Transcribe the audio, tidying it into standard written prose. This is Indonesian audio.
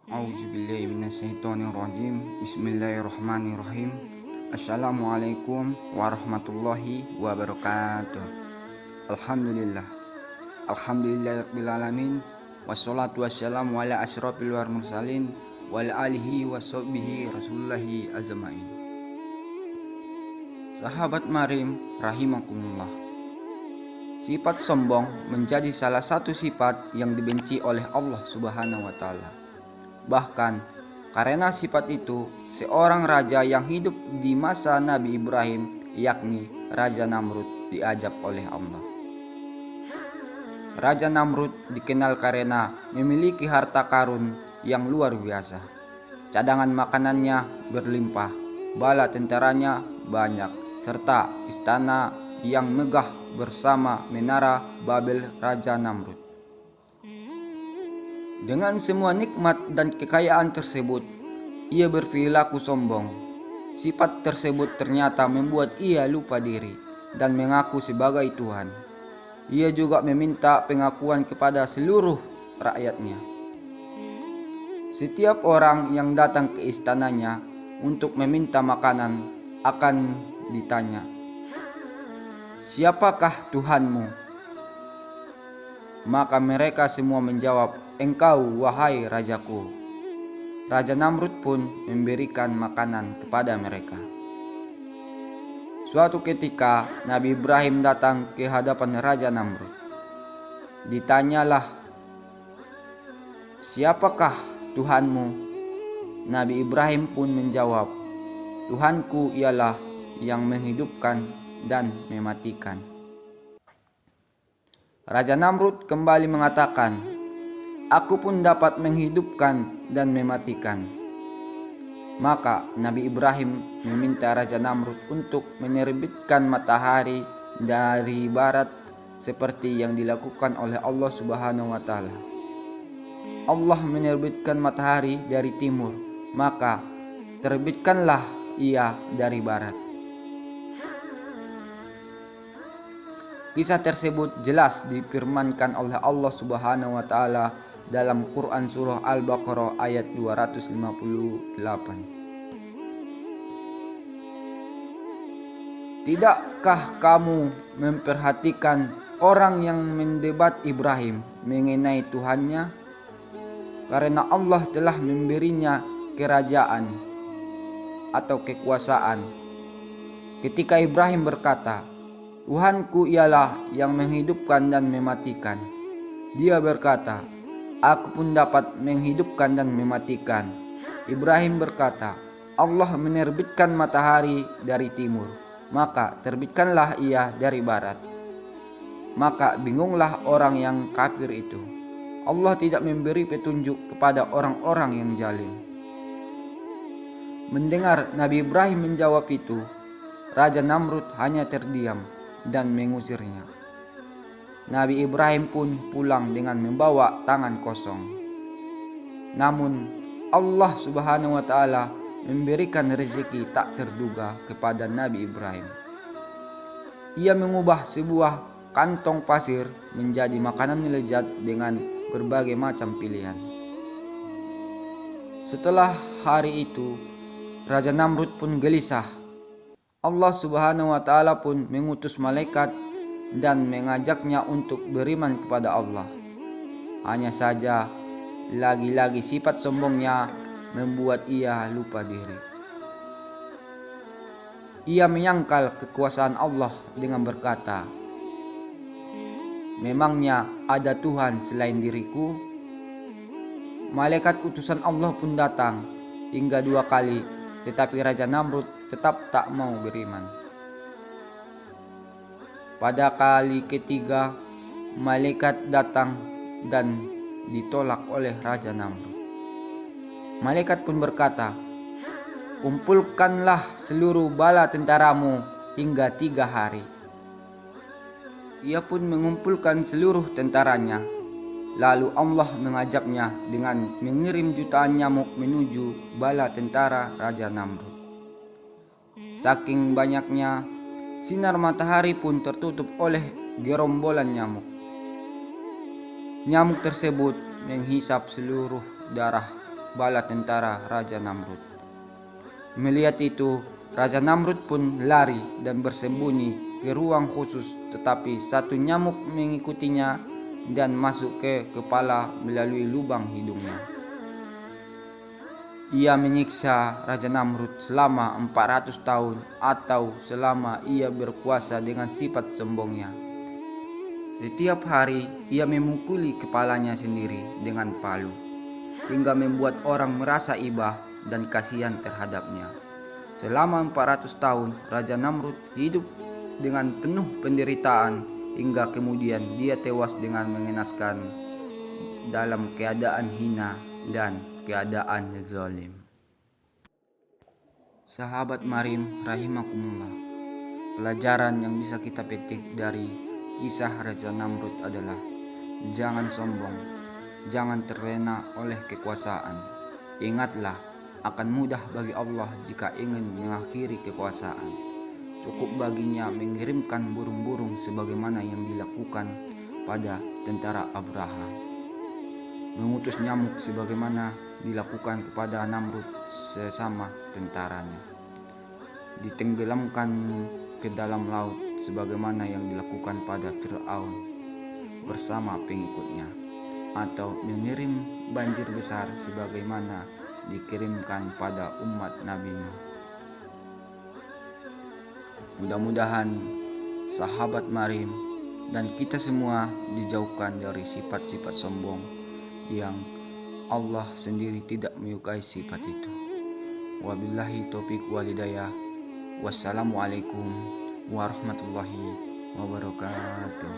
A'udzubillahi minasyaitonirrajim. Bismillahirrahmanirrahim. Assalamualaikum warahmatullahi wabarakatuh. Alhamdulillah. Alhamdulillahirabbil alamin. Wassalatu wassalamu ala asyrofil mursalin wa ala alihi washabbihi rasulillahi ajmain. Sahabat Marim rahimakumullah. Sifat sombong menjadi salah satu sifat yang dibenci oleh Allah Subhanahu wa taala. Bahkan karena sifat itu, seorang raja yang hidup di masa Nabi Ibrahim, yakni Raja Namrud, diazab oleh Allah. Raja Namrud dikenal karena memiliki harta karun yang luar biasa. Cadangan makanannya berlimpah, bala tentaranya banyak, serta istana yang megah bersama menara Babel Raja Namrud. Dengan semua nikmat dan kekayaan tersebut, ia berperilaku sombong. Sifat tersebut ternyata membuat ia lupa diri dan mengaku sebagai Tuhan. Ia juga meminta pengakuan kepada seluruh rakyatnya. Setiap orang yang datang ke istananya untuk meminta makanan akan ditanya, "Siapakah Tuhanmu?" Maka mereka semua menjawab, "Engkau, wahai rajaku." Raja Namrud pun memberikan makanan kepada mereka. Suatu ketika Nabi Ibrahim datang ke hadapan Raja Namrud. Ditanyalah, "Siapakah Tuhanmu?" Nabi Ibrahim pun menjawab, "Tuhanku ialah yang menghidupkan dan mematikan." Raja Namrud kembali mengatakan, "Aku pun dapat menghidupkan dan mematikan." Maka Nabi Ibrahim meminta Raja Namrud untuk menerbitkan matahari dari barat seperti yang dilakukan oleh Allah Subhanahu wa taala. Allah menerbitkan matahari dari timur, maka terbitkanlah ia dari barat. Kisah tersebut jelas difirmankan oleh Allah Subhanahu wa taala dalam Quran surah Al-Baqarah ayat 258. Tidakkah kamu memperhatikan orang yang mendebat Ibrahim mengenai Tuhannya? Karena Allah telah memberinya kerajaan atau kekuasaan. Ketika Ibrahim berkata, "Tuhanku ialah yang menghidupkan dan mematikan," dia berkata, "Aku pun dapat menghidupkan dan mematikan." Ibrahim berkata, "Allah menerbitkan matahari dari timur, maka terbitkanlah ia dari barat." Maka bingunglah orang yang kafir itu. Allah tidak memberi petunjuk kepada orang-orang yang zalim. Mendengar Nabi Ibrahim menjawab itu, Raja Namrud hanya terdiam dan mengusirnya. Nabi Ibrahim pun pulang dengan membawa tangan kosong. Namun Allah Subhanahu wa taala memberikan rezeki tak terduga kepada Nabi Ibrahim. Ia mengubah sebuah kantong pasir menjadi makanan lezat dengan berbagai macam pilihan. Setelah hari itu, Raja Namrud pun gelisah. Allah Subhanahu wa taala pun mengutus malaikat dan mengajaknya untuk beriman kepada Allah. Hanya saja lagi-lagi sifat sombongnya membuat ia lupa diri. Ia menyangkal kekuasaan Allah dengan berkata, "Memangnya ada Tuhan selain diriku?" Malaikat utusan Allah pun datang hingga 2 kali, tetapi Raja Namrud tetap tak mau beriman. Pada kali ketiga, malaikat datang dan ditolak oleh Raja Namrud. Malaikat pun berkata, "Kumpulkanlah seluruh bala tentaramu hingga 3 hari." Ia pun mengumpulkan seluruh tentaranya. Lalu Allah mengajaknya dengan mengirim jutaan nyamuk menuju bala tentara Raja Namrud. Saking banyaknya, sinar matahari pun tertutup oleh gerombolan nyamuk. Nyamuk tersebut menghisap seluruh darah bala tentara Raja Namrud. Melihat itu, Raja Namrud pun lari dan bersembunyi ke ruang khusus, tetapi satu nyamuk mengikutinya dan masuk ke kepala melalui lubang hidungnya. Ia menyiksa Raja Namrud selama 400 tahun atau selama ia berkuasa dengan sifat sombongnya. Setiap hari ia memukuli kepalanya sendiri dengan palu, hingga membuat orang merasa iba dan kasihan terhadapnya. Selama 400 tahun Raja Namrud hidup dengan penuh penderitaan, hingga kemudian dia tewas dengan mengenaskan dalam keadaan hina dan keadaan zalim. Sahabat Marim rahimakumullah, pelajaran yang bisa kita petik dari kisah Raja Namrud adalah jangan sombong, jangan terlena oleh kekuasaan. Ingatlah, akan mudah bagi Allah jika ingin mengakhiri kekuasaan. Cukup baginya mengirimkan burung-burung sebagaimana yang dilakukan pada tentara Abraham, mengutus nyamuk sebagaimana dilakukan kepada Namrud sesama tentaranya, ditenggelamkan ke dalam laut sebagaimana yang dilakukan pada Fir'aun bersama pengikutnya, atau mengirim banjir besar sebagaimana dikirimkan pada umat Nabi Nuh. Mudah-mudahan sahabat Marim dan kita semua dijauhkan dari sifat-sifat sombong yang Allah sendiri tidak menyukai sifat itu. Wabillahi taufiq walhidayah. Wassalamualaikum warahmatullahi wabarakatuh.